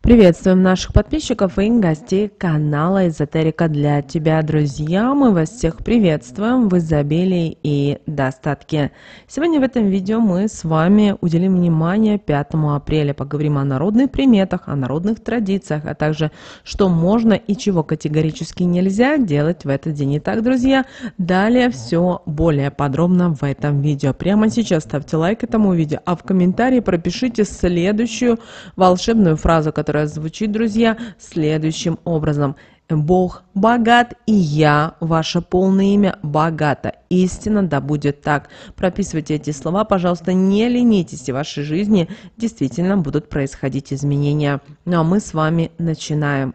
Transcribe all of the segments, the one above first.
Приветствуем наших подписчиков и гостей канала Эзотерика для тебя, друзья. Мы вас всех приветствуем в изобилии и достатке. Сегодня в этом видео мы с вами уделим внимание 5 апреля. Поговорим о народных приметах, о народных традициях, а также что можно и чего категорически нельзя делать в этот день. Итак, друзья, далее все более подробно в этом видео. Прямо сейчас ставьте лайк этому видео, а в комментарии пропишите следующую волшебную фразу, которая звучит, друзья, следующим образом. Бог богат, и я, ваше полное имя, богата. Истинно, да будет так. Прописывайте эти слова, пожалуйста, не ленитесь, и в вашей жизни действительно будут происходить изменения. Ну а мы с вами начинаем.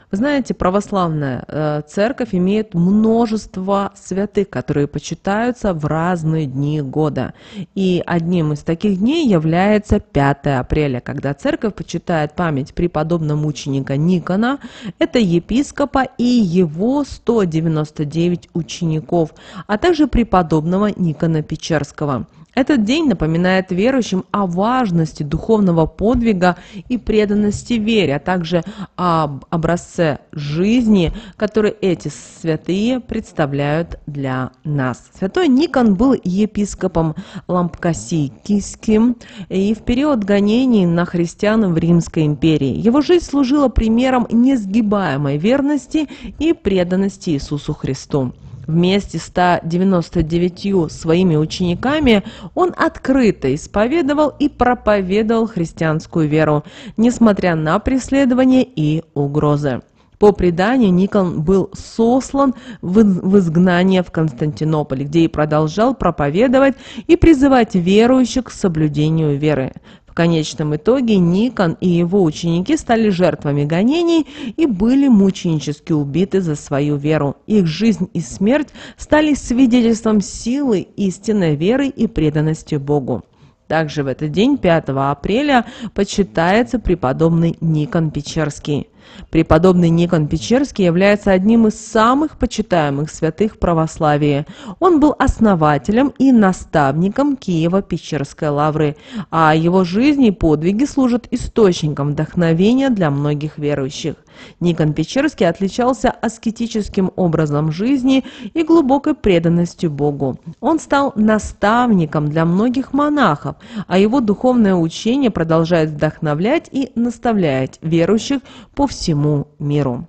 Вы знаете, православная церковь имеет множество святых, которые почитаются в разные дни года. И одним из таких дней является 5 апреля, когда церковь почитает память преподобного мученика Никона, это епископа и его 199 учеников, а также преподобного Никона Печерского. Этот день напоминает верующим о важности духовного подвига и преданности вере, а также об образце жизни, который эти святые представляют для нас. Святой Никон был епископом Лампкасийским и в период гонений на христиан в Римской империи. Его жизнь служила примером несгибаемой верности и преданности Иисусу Христу. Вместе с 199 своими учениками он открыто исповедовал и проповедовал христианскую веру, несмотря на преследования и угрозы. По преданию, Никон был сослан в изгнание в Константинополь, где и продолжал проповедовать и призывать верующих к соблюдению веры. В конечном итоге Никон и его ученики стали жертвами гонений и были мученически убиты за свою веру. Их жизнь и смерть стали свидетельством силы истинной веры и преданности Богу. Также в этот день, 5 апреля, почитается преподобный Никон Печерский. Преподобный Никон Печерский является одним из самых почитаемых святых в православии. Он был основателем и наставником Киево-Печерской лавры, а его жизнь и подвиги служат источником вдохновения для многих верующих. Никон Печерский отличался аскетическим образом жизни и глубокой преданностью Богу. Он стал наставником для многих монахов, а его духовное учение продолжает вдохновлять и наставлять верующих по всему миру.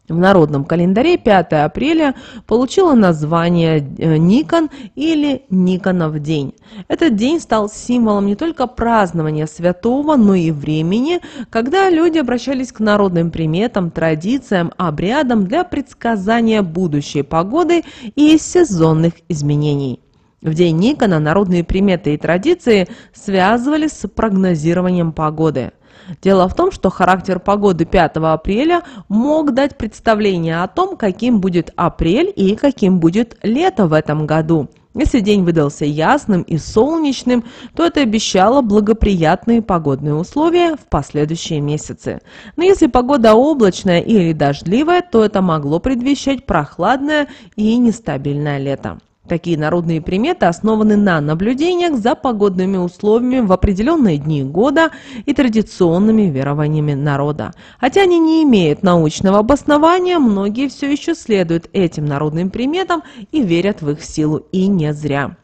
В народном календаре 5 апреля получило название Никон или Никонов день. Этот день стал символом не только празднования святого, но и времени, когда люди обращались к народным приметам, традициям, обрядам для предсказания будущей погоды и сезонных изменений. В день Никона народные приметы и традиции связывались с прогнозированием погоды. Дело в том, что характер погоды 5 апреля мог дать представление о том, каким будет апрель и каким будет лето в этом году. Если день выдался ясным и солнечным, то это обещало благоприятные погодные условия в последующие месяцы. Но если погода облачная или дождливая, то это могло предвещать прохладное и нестабильное лето. Такие народные приметы основаны на наблюдениях за погодными условиями в определенные дни года и традиционными верованиями народа. Хотя они не имеют научного обоснования, многие все еще следуют этим народным приметам и верят в их силу, и не зря.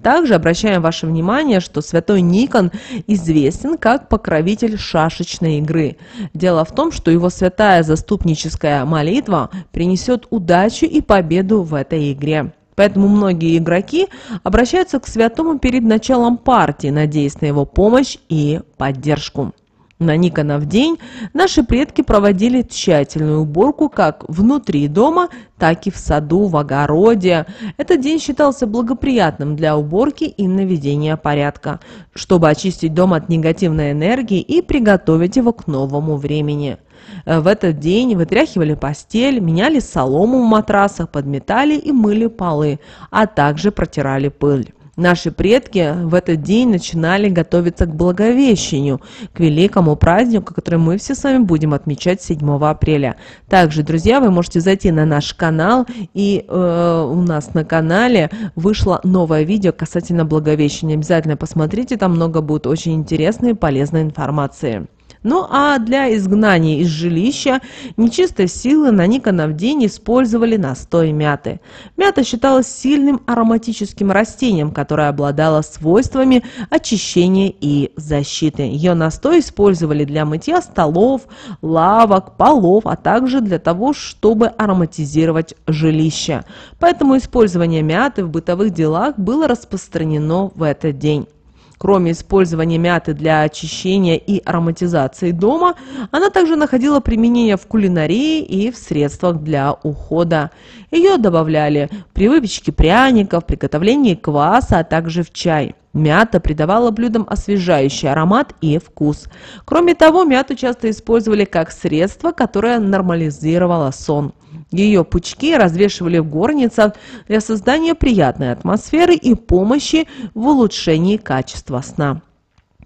Также обращаем ваше внимание, что святой Никон известен как покровитель шашечной игры. Дело в том, что его святая заступническая молитва принесет удачу и победу в этой игре. Поэтому многие игроки обращаются к святому перед началом партии, надеясь на его помощь и поддержку. На Никонов день наши предки проводили тщательную уборку как внутри дома, так и в саду, в огороде. Этот день считался благоприятным для уборки и наведения порядка, чтобы очистить дом от негативной энергии и приготовить его к новому времени. В этот день вытряхивали постель, меняли солому в матрасах, подметали и мыли полы, а также протирали пыль. Наши предки в этот день начинали готовиться к Благовещению, к великому празднику, который мы все с вами будем отмечать 7 апреля. Также, друзья, вы можете зайти на наш канал, и у нас на канале вышло новое видео касательно Благовещения. Обязательно посмотрите, там много будет очень интересной и полезной информации. Ну а для изгнания из жилища нечистой силы на Никонов день использовали настой мяты. Мята считалась сильным ароматическим растением, которое обладало свойствами очищения и защиты. Ее настой использовали для мытья столов, лавок, полов, а также для того, чтобы ароматизировать жилище. Поэтому использование мяты в бытовых делах было распространено в этот день. Кроме использования мяты для очищения и ароматизации дома, она также находила применение в кулинарии и в средствах для ухода. Ее добавляли при выпечке пряников, приготовлении кваса, а также в чай. Мята придавала блюдам освежающий аромат и вкус. Кроме того, мяту часто использовали как средство, которое нормализировало сон. Ее пучки развешивали в горницах для создания приятной атмосферы и помощи в улучшении качества сна.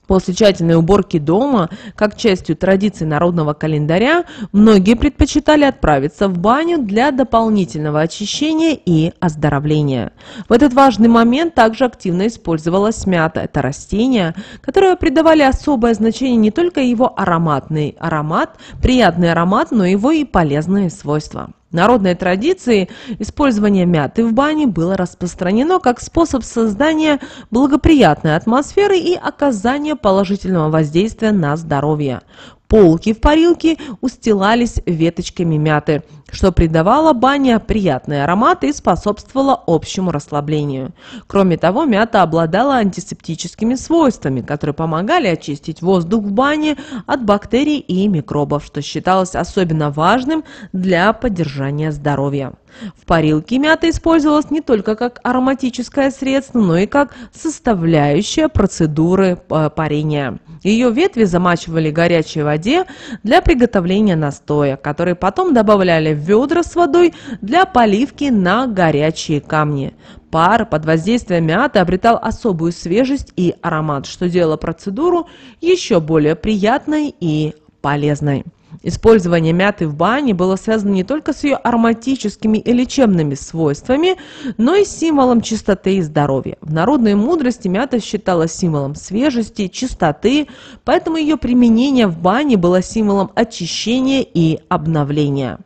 После тщательной уборки дома, как частью традиций народного календаря, многие предпочитали отправиться в баню для дополнительного очищения и оздоровления. В этот важный момент также активно использовалась мята. Это растение, которое придавали особое значение не только его приятный аромат, но его и полезные свойства. В народной традиции использование мяты в бане было распространено как способ создания благоприятной атмосферы и оказания положительного воздействия на здоровье. Полки в парилке устилались веточками мяты, что придавало бане приятный аромат и способствовало общему расслаблению. Кроме того, мята обладала антисептическими свойствами, которые помогали очистить воздух в бане от бактерий и микробов, что считалось особенно важным для поддержания здоровья. В парилке мята использовалась не только как ароматическое средство, но и как составляющая процедуры парения. Ее ветви замачивали в горячей воде для приготовления настоя, который потом добавляли в ведра с водой для поливки на горячие камни. Пар под воздействием мяты обретал особую свежесть и аромат, что делало процедуру еще более приятной и полезной. Использование мяты в бане было связано не только с ее ароматическими и лечебными свойствами, но и с символом чистоты и здоровья. В народной мудрости мята считалась символом свежести, чистоты, поэтому ее применение в бане было символом очищения и обновления.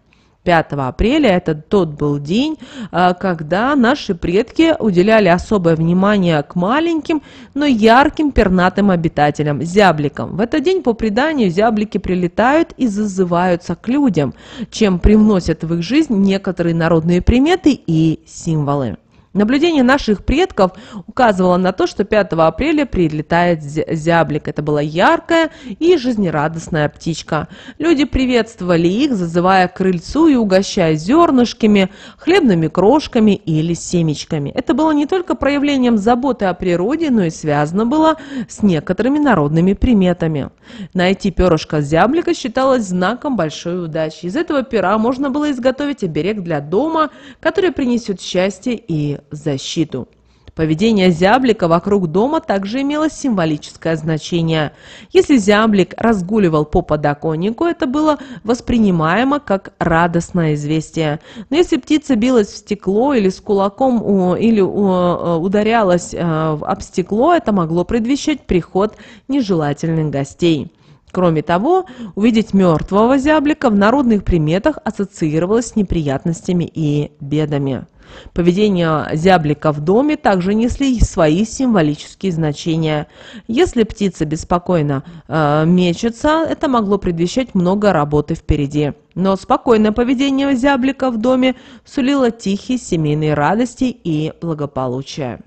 5 апреля это тот был день, когда наши предки уделяли особое внимание к маленьким, но ярким пернатым обитателям – зябликам. В этот день, по преданию, зяблики прилетают и зазываются к людям, чем привносят в их жизнь некоторые народные приметы и символы. Наблюдение наших предков указывало на то, что 5 апреля прилетает зяблик. Это была яркая и жизнерадостная птичка. Люди приветствовали их, зазывая к крыльцу и угощая зернышками, хлебными крошками или семечками. Это было не только проявлением заботы о природе, но и связано было с некоторыми народными приметами. Найти перышко зяблика считалось знаком большой удачи. Из этого пера можно было изготовить оберег для дома, который принесет счастье и защиту. Поведение зяблика вокруг дома также имело символическое значение. Если зяблик разгуливал по подоконнику, это было воспринимаемо как радостное известие. Но если птица билась в стекло или с кулаком ударялась об стекло, это могло предвещать приход нежелательных гостей. Кроме того, увидеть мертвого зяблика в народных приметах ассоциировалось с неприятностями и бедами. Поведение зяблика в доме также несли свои символические значения. Если птица беспокойно мечется, это могло предвещать много работы впереди. Но спокойное поведение зяблика в доме сулило тихие семейные радости и благополучие.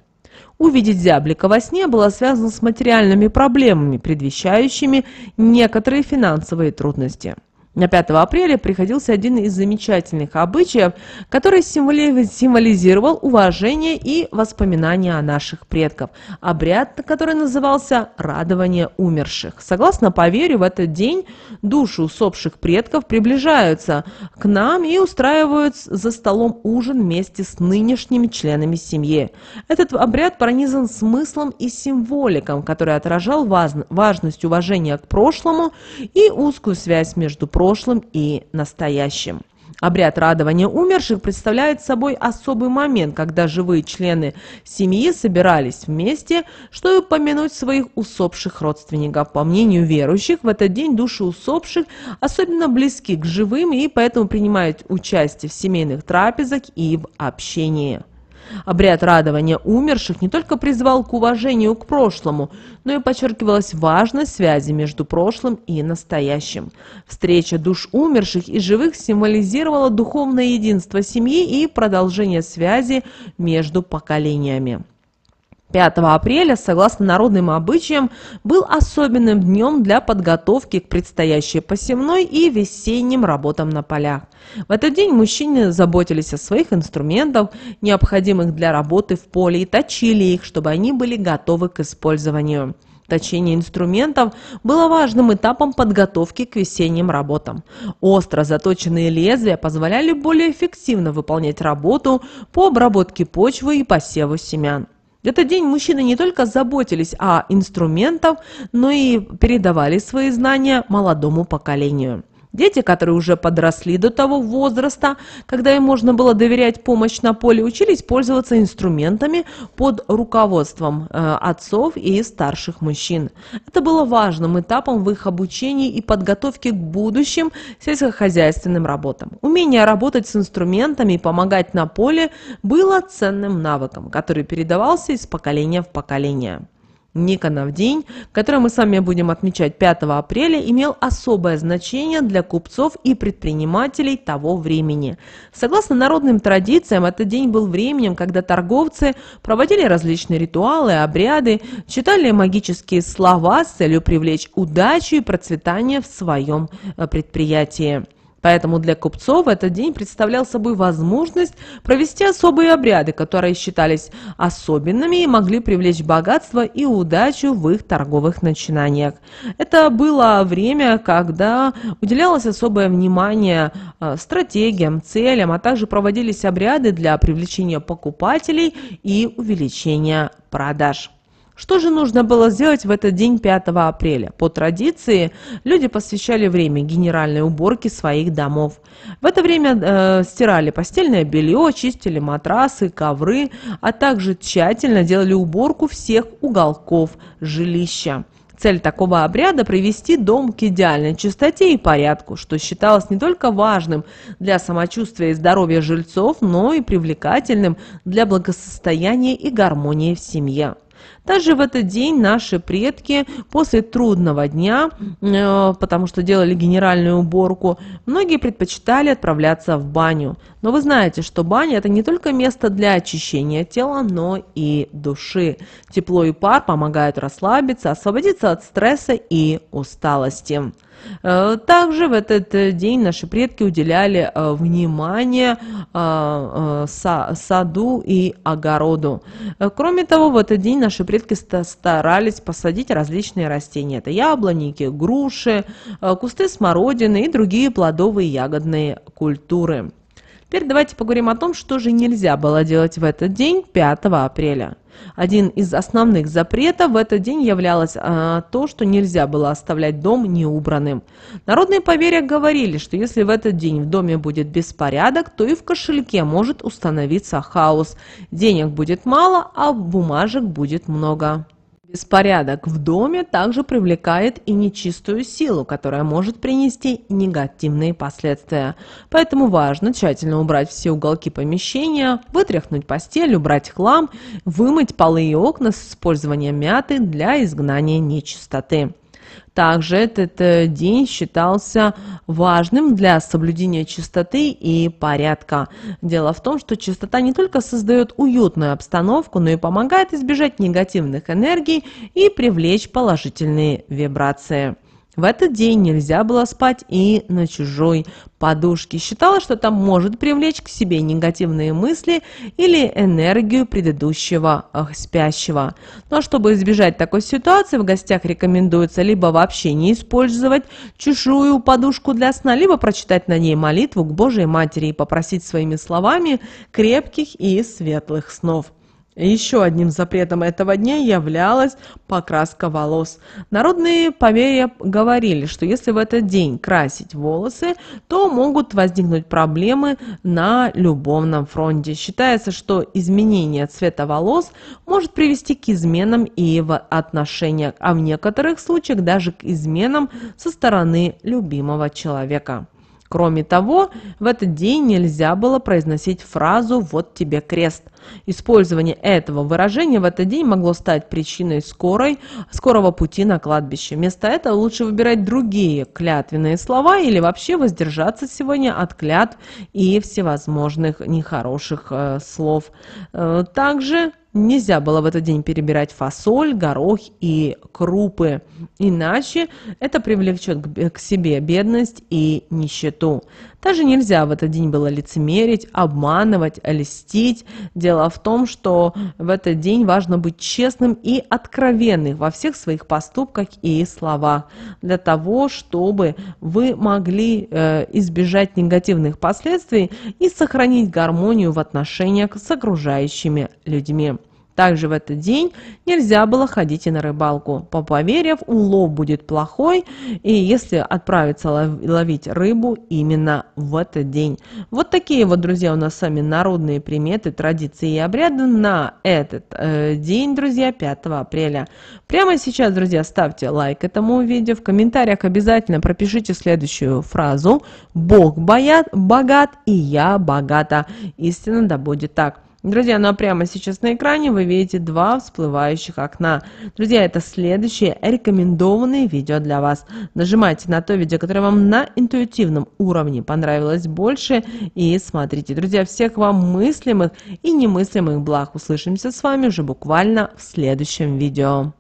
Увидеть зяблика во сне было связано с материальными проблемами, предвещающими некоторые финансовые трудности. На 5 апреля приходился один из замечательных обычаев, который символизировал уважение и воспоминания о наших предков. Обряд, который назывался «радование умерших». Согласно поверью, в этот день души усопших предков приближаются к нам и устраивают за столом ужин вместе с нынешними членами семьи. Этот обряд пронизан смыслом и символиком, который отражал важность уважения к прошлому и узкую связь между прошлым и настоящим. Обряд радования умерших представляет собой особый момент, когда живые члены семьи собирались вместе, чтобы помянуть своих усопших родственников. По мнению верующих, в этот день души усопших особенно близки к живым и поэтому принимают участие в семейных трапезах и в общении. Обряд радования умерших не только призывал к уважению к прошлому, но и подчеркивалась важность связи между прошлым и настоящим. Встреча душ умерших и живых символизировала духовное единство семьи и продолжение связи между поколениями. 5 апреля, согласно народным обычаям, был особенным днем для подготовки к предстоящей посевной и весенним работам на полях. В этот день мужчины заботились о своих инструментах, необходимых для работы в поле, и точили их, чтобы они были готовы к использованию. Точение инструментов было важным этапом подготовки к весенним работам. Остро заточенные лезвия позволяли более эффективно выполнять работу по обработке почвы и посеву семян. В этот день мужчины не только заботились о инструментах, но и передавали свои знания молодому поколению. Дети, которые уже подросли до того возраста, когда им можно было доверять помощь на поле, учились пользоваться инструментами под руководством отцов и старших мужчин. Это было важным этапом в их обучении и подготовке к будущим сельскохозяйственным работам. Умение работать с инструментами и помогать на поле было ценным навыком, который передавался из поколения в поколение. Никонов день, который мы с вами будем отмечать 5 апреля, имел особое значение для купцов и предпринимателей того времени. Согласно народным традициям, этот день был временем, когда торговцы проводили различные ритуалы, обряды, читали магические слова с целью привлечь удачу и процветание в своем предприятии. Поэтому для купцов этот день представлял собой возможность провести особые обряды, которые считались особенными и могли привлечь богатство и удачу в их торговых начинаниях. Это было время, когда уделялось особое внимание стратегиям, целям, а также проводились обряды для привлечения покупателей и увеличения продаж. Что же нужно было сделать в этот день 5 апреля? По традиции, люди посвящали время генеральной уборке своих домов. В это время стирали постельное белье, чистили матрасы, ковры, а также тщательно делали уборку всех уголков жилища. Цель такого обряда – привести дом к идеальной чистоте и порядку, что считалось не только важным для самочувствия и здоровья жильцов, но и привлекательным для благосостояния и гармонии в семье. Также в этот день наши предки после трудного дня, потому что делали генеральную уборку, многие предпочитали отправляться в баню. Но вы знаете, что баня – это не только место для очищения тела, но и души. Тепло и пар помогают расслабиться, освободиться от стресса и усталости. Также в этот день наши предки уделяли внимание саду и огороду. Кроме того, в этот день наши предки старались посадить различные растения. Это яблоники, груши, кусты смородины и другие плодовые и ягодные культуры. Теперь давайте поговорим о том, что же нельзя было делать в этот день, 5 апреля. Один из основных запретов в этот день являлось то, что нельзя было оставлять дом неубранным. Народные поверья говорили, что если в этот день в доме будет беспорядок, то и в кошельке может установиться хаос. Денег будет мало, а бумажек будет много. Беспорядок в доме также привлекает и нечистую силу, которая может принести негативные последствия. Поэтому важно тщательно убрать все уголки помещения, вытряхнуть постель, убрать хлам, вымыть полы и окна с использованием мяты для изгнания нечистоты. Также этот день считался важным для соблюдения чистоты и порядка. Дело в том, что чистота не только создает уютную обстановку, но и помогает избежать негативных энергий и привлечь положительные вибрации. В этот день нельзя было спать и на чужой подушке. Считалось, что это может привлечь к себе негативные мысли или энергию предыдущего спящего. Но чтобы избежать такой ситуации, в гостях рекомендуется либо вообще не использовать чужую подушку для сна, либо прочитать на ней молитву к Божией Матери и попросить своими словами крепких и светлых снов. Еще одним запретом этого дня являлась покраска волос. Народные поверья говорили, что если в этот день красить волосы, то могут возникнуть проблемы на любовном фронте. Считается, что изменение цвета волос может привести к изменам и в отношениях, а в некоторых случаях даже к изменам со стороны любимого человека. Кроме того, в этот день нельзя было произносить фразу «вот тебе крест». Использование этого выражения в этот день могло стать причиной скорого пути на кладбище. Вместо этого лучше выбирать другие клятвенные слова или вообще воздержаться сегодня от клятв и всевозможных нехороших слов. Также нельзя было в этот день перебирать фасоль, горох и крупы, иначе это привлечет к себе бедность и нищету. Также нельзя в этот день было лицемерить, обманывать, льстить. Дело в том, что в этот день важно быть честным и откровенным во всех своих поступках и словах, для того, чтобы вы могли избежать негативных последствий и сохранить гармонию в отношениях с окружающими людьми. Также в этот день нельзя было ходить и на рыбалку. По поверьям, улов будет плохой, и если отправиться ловить рыбу именно в этот день. Вот такие вот, друзья, у нас с вами народные приметы, традиции и обряды на этот день, друзья, 5 апреля. Прямо сейчас, друзья, ставьте лайк этому видео. В комментариях обязательно пропишите следующую фразу: «Бог богат, и я богата». Истинно да будет так. Друзья, ну а прямо сейчас на экране вы видите два всплывающих окна. Друзья, это следующие рекомендованные видео для вас. Нажимайте на то видео, которое вам на интуитивном уровне понравилось больше, и смотрите. Друзья, всех вам мыслимых и немыслимых благ. Услышимся с вами уже буквально в следующем видео.